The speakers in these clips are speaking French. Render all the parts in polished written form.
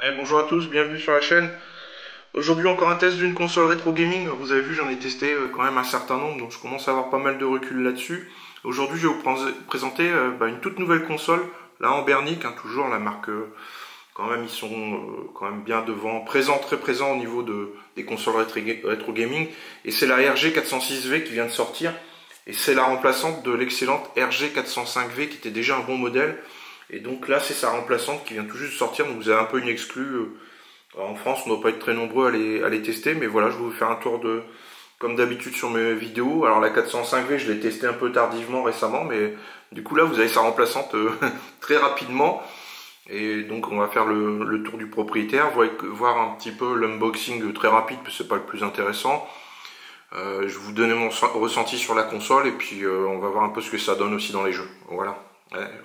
Bonjour à tous, bienvenue sur la chaîne. Aujourd'hui encore un test d'une console rétro gaming. Vous avez vu, j'en ai testé quand même un certain nombre, donc je commence à avoir pas mal de recul là-dessus. Aujourd'hui je vais vous présenter une toute nouvelle console, là en Bernic, toujours la marque, quand même ils sont quand même bien devant, très présent au niveau des consoles rétro gaming. Et c'est la RG 406V qui vient de sortir, et c'est la remplaçante de l'excellente RG 405V qui était déjà un bon modèle. Et donc là c'est sa remplaçante qui vient tout juste de sortir, donc vous avez un peu une exclue. En France, on ne doit pas être très nombreux à les tester, mais voilà, je vais vous faire un tour comme d'habitude sur mes vidéos. Alors la 405V, je l'ai testé un peu tardivement récemment, mais du coup là, vous avez sa remplaçante très rapidement. Et donc on va faire le tour du propriétaire, voir un petit peu l'unboxing très rapide, parce que c'est pas le plus intéressant. Je vais vous donner mon ressenti sur la console, et puis on va voir un peu ce que ça donne aussi dans les jeux. Voilà.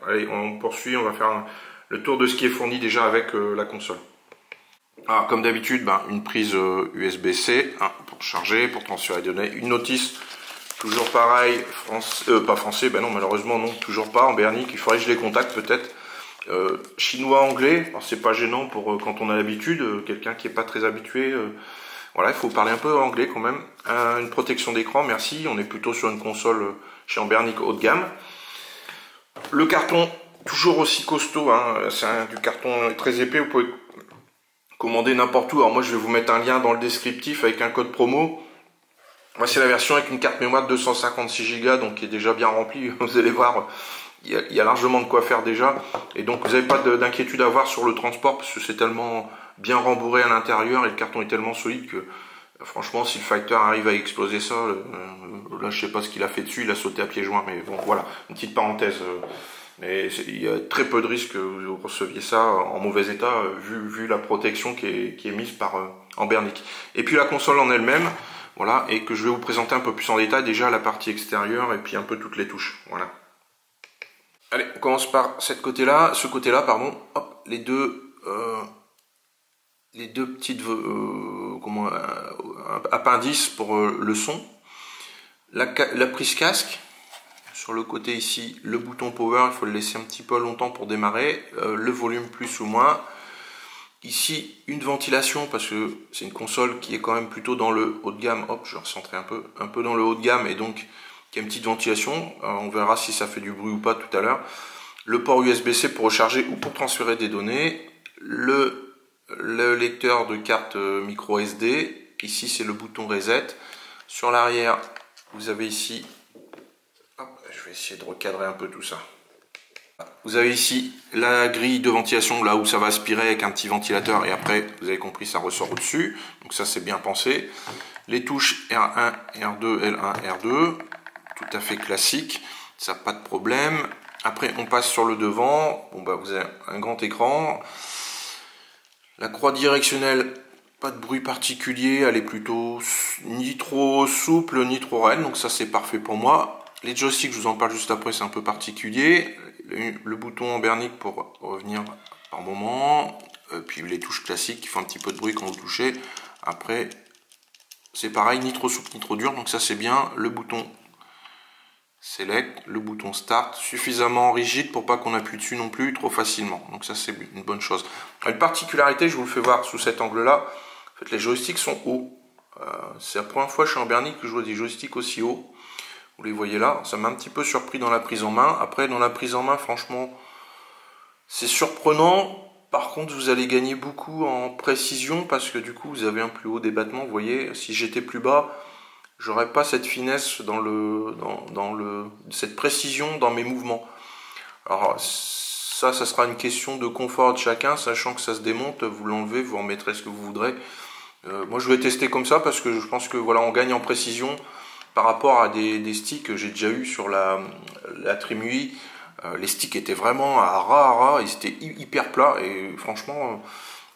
Allez, on poursuit, on va faire le tour de ce qui est fourni déjà avec la console. Alors, comme d'habitude, une prise USB-C pour charger, pour transférer les données, une notice, toujours pareil, pas français, non, malheureusement non, toujours pas, en Bernic, il faudrait que je les contacte peut-être. Chinois, anglais, c'est pas gênant pour quand on a l'habitude, quelqu'un qui est pas très habitué, voilà, il faut parler un peu anglais quand même. Une protection d'écran, merci, on est plutôt sur une console chez Bernic haut de gamme. Le carton, toujours aussi costaud, c'est du carton très épais, vous pouvez commander n'importe où. Alors moi je vais vous mettre un lien dans le descriptif avec un code promo. Moi c'est la version avec une carte mémoire de 256 Go, donc qui est déjà bien remplie. Vous allez voir, il y a largement de quoi faire déjà. Et donc vous n'avez pas d'inquiétude à avoir sur le transport, parce que c'est tellement bien rembourré à l'intérieur et le carton est tellement solide que franchement si le fighter arrive à exploser ça, là je sais pas ce qu'il a fait dessus, il a sauté à pieds joints, mais bon voilà, une petite parenthèse. Mais il y a très peu de risques que vous receviez ça en mauvais état, vu la protection qui est mise par Bernic. Et puis la console en elle-même, voilà, et que je vais vous présenter un peu plus en détail, déjà la partie extérieure et puis un peu toutes les touches. Voilà. Allez, on commence par ce côté-là, pardon. Hop, les deux petites appendices pour le son. La prise casque. Sur le côté ici, le bouton power, il faut le laisser un petit peu longtemps pour démarrer. Le volume plus ou moins. Ici, une ventilation, parce que c'est une console qui est quand même plutôt dans le haut de gamme. Hop, je vais recentrer un peu dans le haut de gamme, et donc qui a une petite ventilation. On verra si ça fait du bruit ou pas tout à l'heure. Le port USB-C pour recharger ou pour transférer des données. Le lecteur de carte micro SD. Ici, c'est le bouton reset. Sur l'arrière, vous avez ici... Je vais essayer de recadrer un peu tout ça. Vous avez ici la grille de ventilation, là où ça va aspirer avec un petit ventilateur, et après, vous avez compris, ça ressort au-dessus. Donc ça, c'est bien pensé. Les touches R1, R2, L1, R2, tout à fait classique, ça pas de problème. Après, on passe sur le devant. Vous avez un grand écran. La croix directionnelle, pas de bruit particulier, elle est plutôt ni trop souple, ni trop raide, donc ça, c'est parfait pour moi. Les joysticks, je vous en parle juste après, c'est un peu particulier. Le bouton en Bernic pour revenir par moment. Puis les touches classiques qui font un petit peu de bruit quand vous touchez. Après, c'est pareil, ni trop souple ni trop dur. Donc ça c'est bien. Le bouton Select, le bouton Start, suffisamment rigide pour pas qu'on appuie dessus non plus trop facilement. Donc ça c'est une bonne chose. Une particularité, je vous le fais voir sous cet angle-là. En fait, les joysticks sont hauts. C'est la première fois chez Bernic que je vois des joysticks aussi hauts. Vous les voyez là, ça m'a un petit peu surpris dans la prise en main. Après, dans la prise en main, franchement, c'est surprenant. Par contre, vous allez gagner beaucoup en précision parce que du coup, vous avez un plus haut débattement. Vous voyez, si j'étais plus bas, j'aurais pas cette finesse cette précision dans mes mouvements. Alors, ça sera une question de confort de chacun, sachant que ça se démonte. Vous l'enlevez, vous en mettrez ce que vous voudrez. Moi, je vais tester comme ça parce que je pense que voilà, on gagne en précision. Par rapport à des sticks que j'ai déjà eu sur la Trimui, les sticks étaient vraiment à ras, ils étaient hyper plats et franchement, en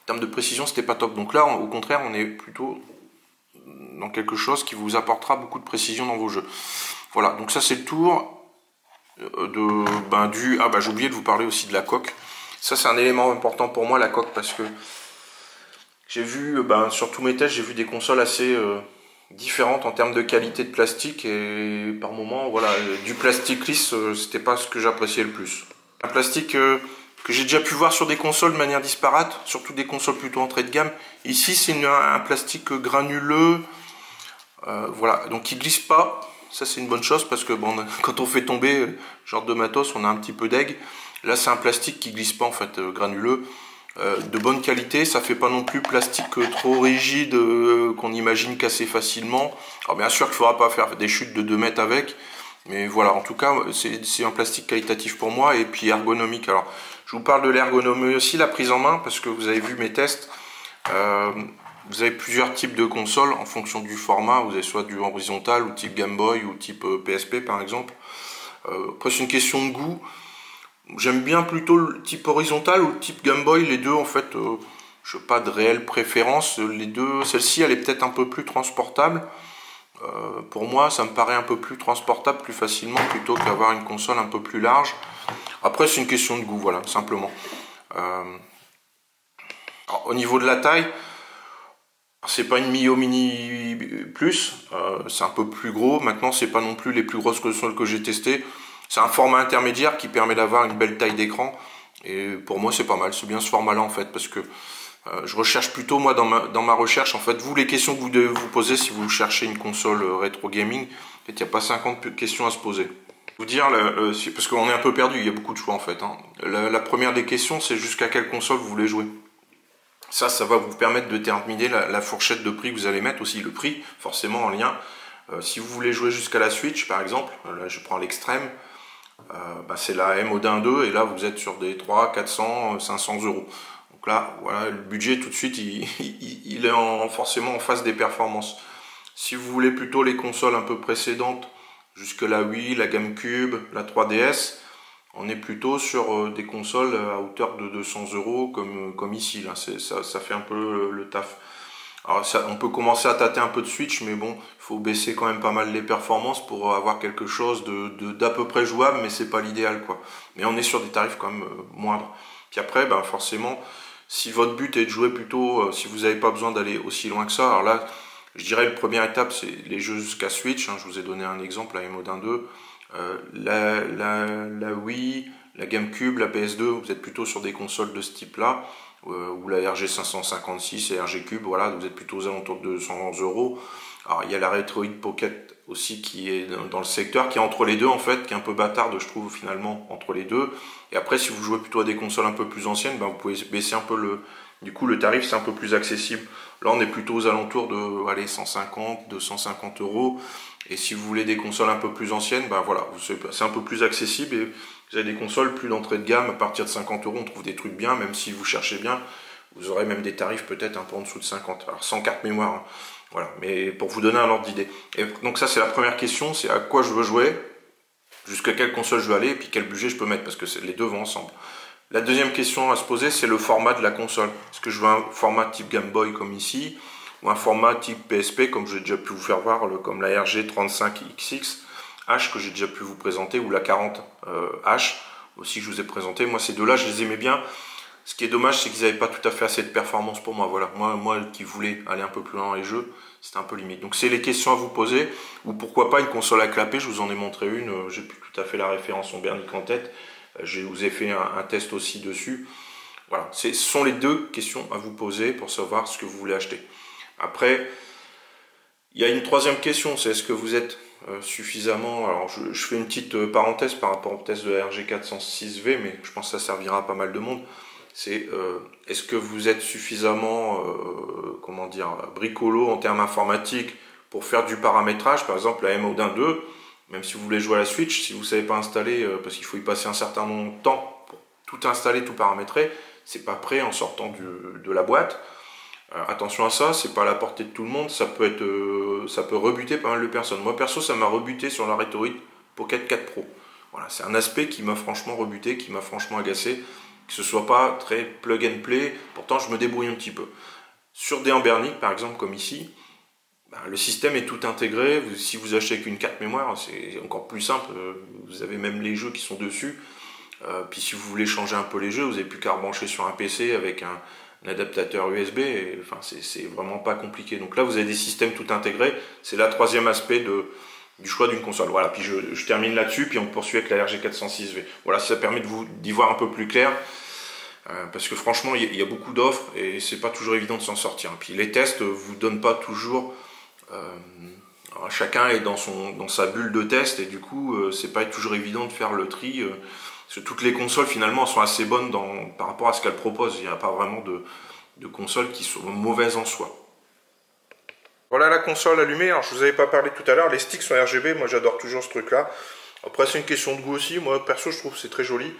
termes de précision, c'était pas top. Donc là, au contraire, on est plutôt dans quelque chose qui vous apportera beaucoup de précision dans vos jeux. Voilà, donc ça c'est le tour j'ai oublié de vous parler aussi de la coque. Ça c'est un élément important pour moi, la coque, parce que j'ai vu, sur tous mes tests, j'ai vu des consoles assez... différentes en termes de qualité de plastique, et par moment, voilà, du plastique lisse, c'était pas ce que j'appréciais le plus. Un plastique que j'ai déjà pu voir sur des consoles de manière disparate, surtout des consoles plutôt entrée de gamme. Ici, c'est un plastique granuleux, voilà, donc il glisse pas. Ça, c'est une bonne chose parce que bon, quand on fait tomber genre de matos, on a un petit peu d'aigle. Là, c'est un plastique qui glisse pas en fait, granuleux, de bonne qualité. Ça fait pas non plus plastique trop rigide qu'on imagine casser facilement. Alors bien sûr qu'il faudra pas faire des chutes de 2 mètres avec. Mais voilà, en tout cas, c'est un plastique qualitatif pour moi et puis ergonomique. Alors, je vous parle de l'ergonomie aussi, la prise en main, parce que vous avez vu mes tests. Vous avez plusieurs types de consoles en fonction du format. Vous avez soit du horizontal ou type Game Boy ou type PSP par exemple. Après, c'est une question de goût. J'aime bien plutôt le type horizontal ou le type Game Boy. Les deux, en fait, je n'ai pas de réelle préférence. Les deux, celle-ci, elle est peut-être un peu plus transportable. Pour moi, ça me paraît un peu plus transportable plus facilement plutôt qu'avoir une console un peu plus large. Après, c'est une question de goût, voilà, simplement. Alors, au niveau de la taille, c'est pas une Mio Mini Plus, c'est un peu plus gros. Maintenant, c'est pas non plus les plus grosses consoles que j'ai testées. C'est un format intermédiaire qui permet d'avoir une belle taille d'écran. Et pour moi, c'est pas mal. C'est bien ce format-là, en fait, parce que je recherche plutôt, moi, dans ma recherche, en fait, vous, les questions que vous devez vous poser si vous cherchez une console rétro gaming, il n'y a pas 50 questions à se poser. Vous dire, parce qu'on est un peu perdu, il y a beaucoup de choix, en fait. Hein. La première des questions, c'est jusqu'à quelle console vous voulez jouer. Ça va vous permettre de déterminer la fourchette de prix que vous allez mettre, aussi le prix, forcément en lien. Si vous voulez jouer jusqu'à la Switch, par exemple, là, je prends l'extrême, c'est la MO1 2, et là, vous êtes sur des 300, 400, 500 euros. Donc là, voilà, le budget tout de suite, il est forcément en face des performances. Si vous voulez plutôt les consoles un peu précédentes, jusque la Wii, la GameCube, la 3DS, on est plutôt sur des consoles à hauteur de 200 euros comme ici. Là. Ça fait un peu le taf. Alors on peut commencer à tâter un peu de Switch, mais bon, il faut baisser quand même pas mal les performances pour avoir quelque chose d'à peu près jouable, mais c'est pas l'idéal, quoi. Mais on est sur des tarifs quand même moindres. Puis après, forcément, si votre but est de jouer plutôt, si vous n'avez pas besoin d'aller aussi loin que ça, alors là, je dirais la première étape, c'est les jeux jusqu'à Switch. Hein, je vous ai donné un exemple, la MO1 2, la Wii, la GameCube, la PS2, vous êtes plutôt sur des consoles de ce type-là, ou la RG556 et RG Cube, voilà, vous êtes plutôt aux alentours de 200 euros. Alors il y a la Retroid Pocket aussi qui est dans le secteur, qui est entre les deux en fait, qui est un peu bâtarde je trouve finalement entre les deux. Et après si vous jouez plutôt à des consoles un peu plus anciennes, vous pouvez baisser un peu du coup le tarif, c'est un peu plus accessible. Là on est plutôt aux alentours de 150, 250 euros. Et si vous voulez des consoles un peu plus anciennes, voilà, c'est un peu plus accessible et vous avez des consoles plus d'entrée de gamme. À partir de 50 euros, on trouve des trucs bien, même si vous cherchez bien, vous aurez même des tarifs peut-être un peu en dessous de 50. Alors sans carte mémoire, hein. Voilà, mais pour vous donner un ordre d'idée. Et donc ça c'est la première question, c'est à quoi je veux jouer, jusqu'à quelle console je veux aller, et puis quel budget je peux mettre, parce que les deux vont ensemble. La deuxième question à se poser, c'est le format de la console. Est-ce que je veux un format type Game Boy comme ici, ou un format type PSP, comme j'ai déjà pu vous faire voir, comme la RG35XX H que j'ai déjà pu vous présenter, ou la 40 H aussi que je vous ai présenté. Moi ces deux-là, je les aimais bien. Ce qui est dommage, c'est qu'ils n'avaient pas tout à fait assez de performance pour moi. Voilà, moi qui voulais aller un peu plus loin dans les jeux, c'était un peu limite. Donc c'est les questions à vous poser, ou pourquoi pas une console à clapper. Je vous en ai montré une, j'ai plus tout à fait la référence en Bernic en tête. Je vous ai fait un test aussi dessus. Voilà, ce sont les deux questions à vous poser pour savoir ce que vous voulez acheter. Après, il y a une troisième question, c'est est-ce que vous êtes suffisamment... Alors je fais une petite parenthèse par rapport au test de la RG406V, mais je pense que ça servira à pas mal de monde. C'est est-ce que vous êtes suffisamment bricolo en termes informatiques pour faire du paramétrage. Par exemple la MO1 2, même si vous voulez jouer à la Switch, si vous ne savez pas installer, parce qu'il faut y passer un certain nombre de temps pour tout installer, tout paramétrer, c'est pas prêt en sortant de la boîte. Attention à ça, c'est pas à la portée de tout le monde, ça peut rebuter pas mal de personnes. Moi perso, ça m'a rebuté sur la Retroid Pocket 4 Pro. Voilà, c'est un aspect qui m'a franchement rebuté, qui m'a franchement agacé, que ce soit pas très plug and play. Pourtant, je me débrouille un petit peu. Sur des Ambernic, par exemple, comme ici, le système est tout intégré. Si vous achetez avec une carte mémoire, c'est encore plus simple. Vous avez même les jeux qui sont dessus. Puis si vous voulez changer un peu les jeux, vous n'avez plus qu'à rebrancher sur un PC avec un adaptateur USB. Enfin, c'est vraiment pas compliqué. Donc là, vous avez des systèmes tout intégrés. C'est le troisième aspect du choix d'une console. Voilà, puis je termine là-dessus, puis on poursuit avec la RG406V. Voilà, ça permet d'y voir un peu plus clair. parce que franchement, il y a beaucoup d'offres et c'est pas toujours évident de s'en sortir. Et puis les tests vous donnent pas toujours. Chacun est dans sa bulle de test et du coup, c'est pas toujours évident de faire le tri. Parce que toutes les consoles finalement sont assez bonnes par rapport à ce qu'elles proposent. Il n'y a pas vraiment de consoles qui sont mauvaises en soi. Voilà la console allumée. Alors je vous avais pas parlé tout à l'heure, les sticks sont RGB, moi j'adore toujours ce truc là. Après c'est une question de goût aussi, moi perso je trouve que c'est très joli.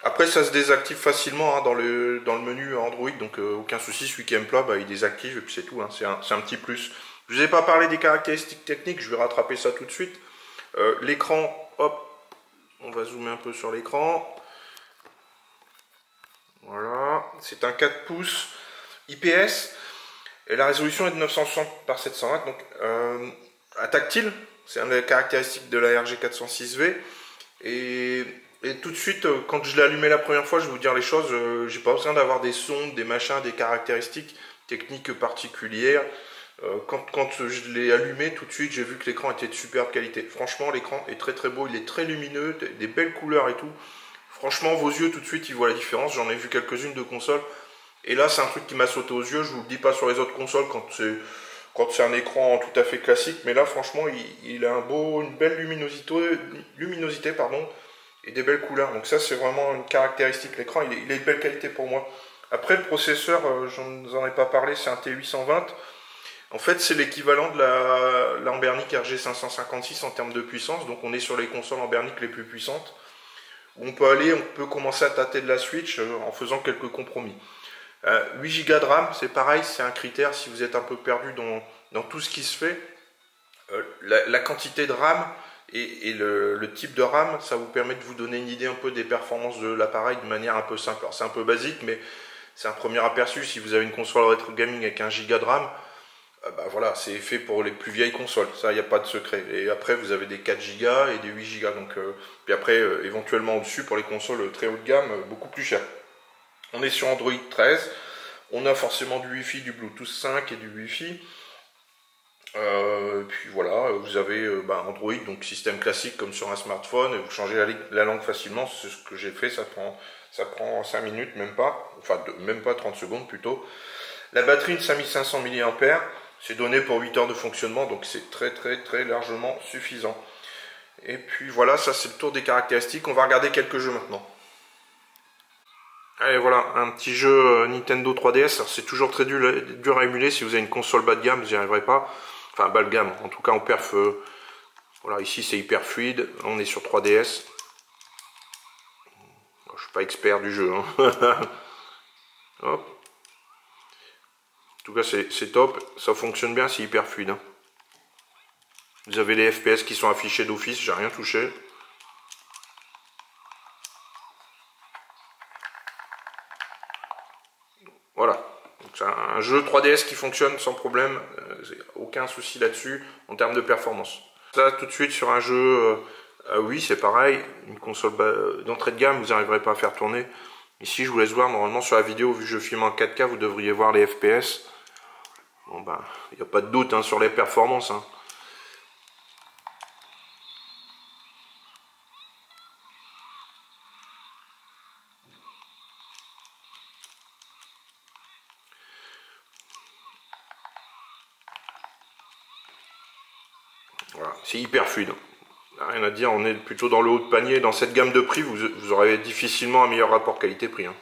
Après ça se désactive facilement hein, dans le menu Android, donc aucun souci, celui qui aime pas, bah, il désactive et puis c'est tout, hein. C'est un petit plus. Je vous ai pas parlé des caractéristiques techniques, je vais rattraper ça tout de suite. L'écran, hop, on va zoomer un peu sur l'écran. Voilà, c'est un 4 pouces IPS. Et la résolution est de 960 par 720, donc à tactile, c'est une des caractéristiques de la RG406V. Et tout de suite, quand je l'ai allumé la première fois, je vais vous dire les choses, j'ai pas besoin d'avoir des sondes, des machins, des caractéristiques techniques particulières. Quand je l'ai allumé, tout de suite, j'ai vu que l'écran était de superbe qualité. Franchement, l'écran est très très beau, il est très lumineux, des belles couleurs et tout. Franchement, vos yeux, tout de suite, ils voient la différence. J'en ai vu quelques-unes de consoles. Et là, c'est un truc qui m'a sauté aux yeux. Je vous le dis pas sur les autres consoles quand c'est un écran tout à fait classique. Mais là, franchement, il a une belle luminosité, pardon, et des belles couleurs. Donc ça, c'est vraiment une caractéristique. L'écran, il est de belle qualité pour moi. Après, le processeur, je ne en ai pas parlé, c'est un T820. En fait, c'est l'équivalent de l'Ambernic RG556 en termes de puissance. Donc on est sur les consoles Ambernic les plus puissantes. Où on peut commencer à tâter de la Switch en faisant quelques compromis. 8 Go de RAM, c'est pareil, c'est un critère si vous êtes un peu perdu dans tout ce qui se fait. La quantité de RAM et le type de RAM, ça vous permet de vous donner une idée un peu des performances de l'appareil de manière un peu simple. Alors c'est un peu basique, mais c'est un premier aperçu. Si vous avez une console rétro gaming avec 1 Go de RAM, bah voilà, c'est fait pour les plus vieilles consoles, ça il n'y a pas de secret. Et après vous avez des 4 Go et des 8 Go, donc, puis après éventuellement au-dessus pour les consoles très haut de gamme, beaucoup plus chères. On est sur Android 13, on a forcément du Wi-Fi, du Bluetooth 5 et du Wi-Fi. Puis voilà, vous avez Android, donc système classique comme sur un smartphone, et vous changez la langue facilement, c'est ce que j'ai fait, ça prend 5 minutes, même pas, enfin même pas 30 secondes plutôt. La batterie de 5500 mAh, c'est donné pour 8 heures de fonctionnement, donc c'est très largement suffisant. Et puis voilà, ça c'est le tour des caractéristiques, on va regarder quelques jeux maintenant. Allez voilà, un petit jeu Nintendo 3DS, c'est toujours très dur à émuler, si vous avez une console bas de gamme, vous n'y arriverez pas. Enfin bas de gamme, en tout cas en perf, voilà, ici c'est hyper fluide, on est sur 3DS. Je suis pas expert du jeu, hein. Hop. En tout cas c'est top, ça fonctionne bien, c'est hyper fluide, hein. Vous avez les FPS qui sont affichés d'office, j'ai rien touché. Voilà, c'est un jeu 3DS qui fonctionne sans problème, aucun souci là-dessus en termes de performance. Là tout de suite sur un jeu, oui c'est pareil, une console d'entrée de gamme, vous n'arriverez pas à faire tourner. Ici je vous laisse voir, normalement sur la vidéo, vu que je filme en 4K, vous devriez voir les FPS. Bon ben, il n'y a pas de doute hein, sur les performances, hein. Voilà, c'est hyper fluide. Rien à dire, on est plutôt dans le haut de panier. Dans cette gamme de prix, vous aurez difficilement un meilleur rapport qualité-prix, hein.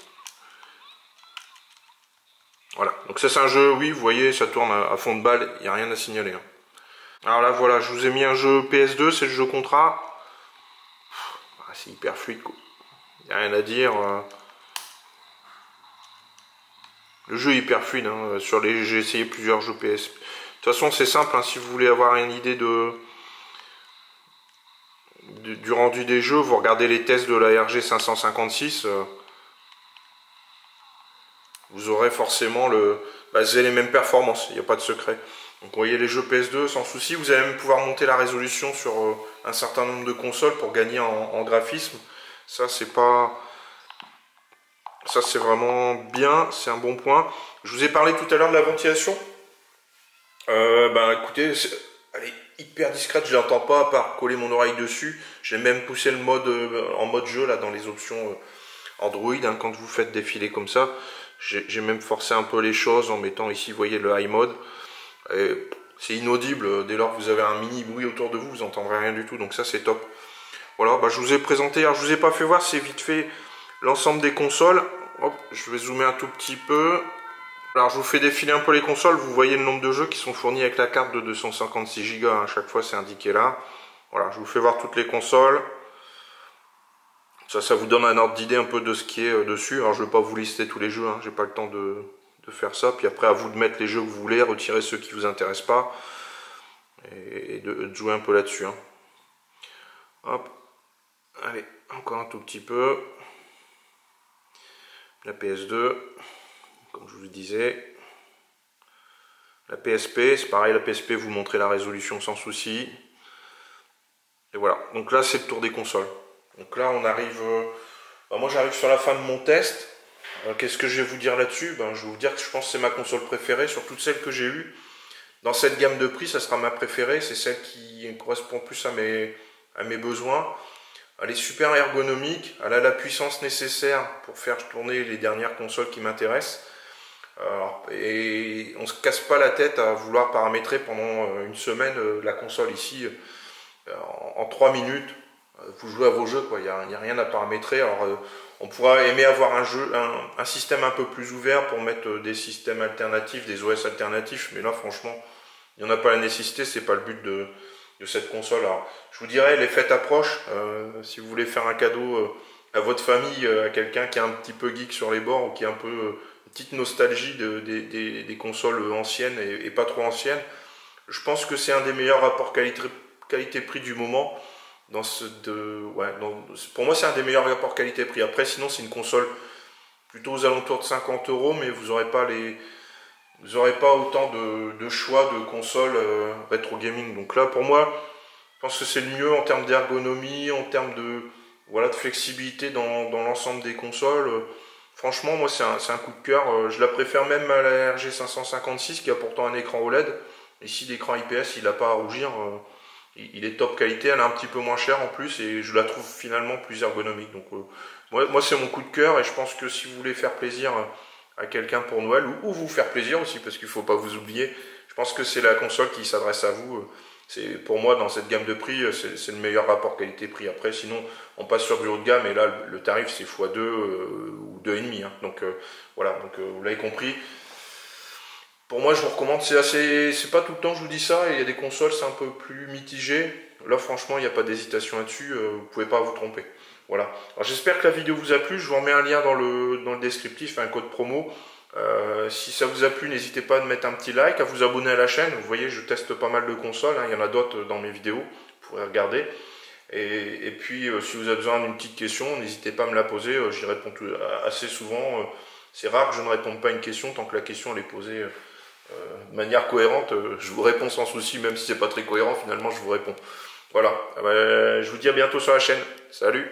Voilà, donc ça c'est un jeu, oui, vous voyez, ça tourne à fond de balle, il n'y a rien à signaler, hein. Alors là, voilà, je vous ai mis un jeu PS2, c'est le jeu Contra. C'est hyper fluide, quoi. Il n'y a rien à dire. Le jeu est hyper fluide, hein. J'ai essayé plusieurs jeux PS. De toute façon, c'est simple, hein, si vous voulez avoir une idée du rendu des jeux, vous regardez les tests de la RG556, vous aurez forcément les mêmes performances, il n'y a pas de secret. Donc vous voyez les jeux PS2 sans souci, vous allez même pouvoir monter la résolution sur un certain nombre de consoles pour gagner en graphisme. Ça c'est vraiment bien, c'est un bon point. Je vous ai parlé tout à l'heure de la ventilation. Écoutez, elle est hyper discrète, je l'entends pas à part coller mon oreille dessus. J'ai même poussé le mode en mode jeu là dans les options Android, hein, quand vous faites défiler comme ça. J'ai même forcé un peu les choses en mettant ici, vous voyez, le high mode. C'est inaudible, dès lors que vous avez un mini bruit autour de vous, vous n'entendrez rien du tout, donc ça c'est top. Voilà, bah, je vous ai présenté, alors je vous ai pas fait voir, c'est vite fait l'ensemble des consoles. Hop, je vais zoomer un tout petit peu. Alors je vous fais défiler un peu les consoles, vous voyez le nombre de jeux qui sont fournis avec la carte de 256 Go, à chaque fois c'est indiqué là. Voilà, je vous fais voir toutes les consoles. Ça vous donne un ordre d'idée un peu de ce qui est dessus. Alors je ne vais pas vous lister tous les jeux, hein, j'ai pas le temps de faire ça. Puis après à vous de mettre les jeux que vous voulez, retirer ceux qui ne vous intéressent pas. Et de jouer un peu là-dessus. Hein. Hop. Allez, encore un tout petit peu. La PS2, comme je vous le disais. La PSP, c'est pareil, la PSP, vous montrez la résolution sans souci. Et voilà, donc là c'est le tour des consoles. Donc là on arrive, moi j'arrive sur la fin de mon test. Qu'est-ce que je vais vous dire là-dessus? Je vais vous dire que je pense que c'est ma console préférée sur toutes celles que j'ai eues. Dans cette gamme de prix, ça sera ma préférée, c'est celle qui correspond plus à mes besoins. Elle est super ergonomique, elle a la puissance nécessaire pour faire tourner les dernières consoles qui m'intéressent. Et on ne se casse pas la tête à vouloir paramétrer pendant une semaine la console ici en 3 minutes. Vous jouez à vos jeux, il n'y a rien à paramétrer. Alors, on pourra aimer avoir un système un peu plus ouvert pour mettre des systèmes alternatifs, des OS alternatifs, mais là franchement, il n'y en a pas la nécessité, c'est pas le but de cette console. Alors, je vous dirais, les fêtes approchent, si vous voulez faire un cadeau à votre famille, à quelqu'un qui est un petit peu geek sur les bords, ou qui a un peu une petite nostalgie des consoles anciennes et pas trop anciennes, je pense que c'est un des meilleurs rapports qualité-prix du moment. Pour moi c'est un des meilleurs rapports qualité-prix. Après sinon c'est une console plutôt aux alentours de 50 €, mais vous n'aurez pas autant de choix de consoles rétro gaming. Donc là pour moi je pense que c'est le mieux en termes d'ergonomie, en termes de flexibilité dans l'ensemble des consoles. Franchement moi c'est un coup de cœur. Je la préfère même à la RG 556 qui a pourtant un écran OLED. Ici l'écran IPS il n'a pas à rougir. Il est top qualité, elle est un petit peu moins chère en plus et je la trouve finalement plus ergonomique. Donc moi c'est mon coup de cœur et je pense que si vous voulez faire plaisir à quelqu'un pour Noël ou vous faire plaisir aussi parce qu'il ne faut pas vous oublier, je pense que c'est la console qui s'adresse à vous. Pour moi dans cette gamme de prix c'est le meilleur rapport qualité-prix. Après sinon on passe sur du haut de gamme et là le tarif c'est x2 ou 2,5. Hein. Donc voilà, donc vous l'avez compris. Pour moi, je vous recommande, c'est pas tout le temps que je vous dis ça, il y a des consoles, c'est un peu plus mitigé. Là, franchement, il n'y a pas d'hésitation là-dessus, vous pouvez pas vous tromper. Voilà. Alors, j'espère que la vidéo vous a plu, je vous remets un lien dans le descriptif, un code promo. Si ça vous a plu, n'hésitez pas à mettre un petit like, à vous abonner à la chaîne. Vous voyez, je teste pas mal de consoles, hein, il y en a d'autres dans mes vidéos, vous pourrez regarder. Et puis, si vous avez besoin d'une petite question, n'hésitez pas à me la poser, j'y réponds assez souvent. C'est rare que je ne réponde pas à une question tant que la question elle est posée de manière cohérente. Je vous réponds sans souci, même si c'est pas très cohérent, finalement je vous réponds. Voilà, je vous dis à bientôt sur la chaîne. Salut!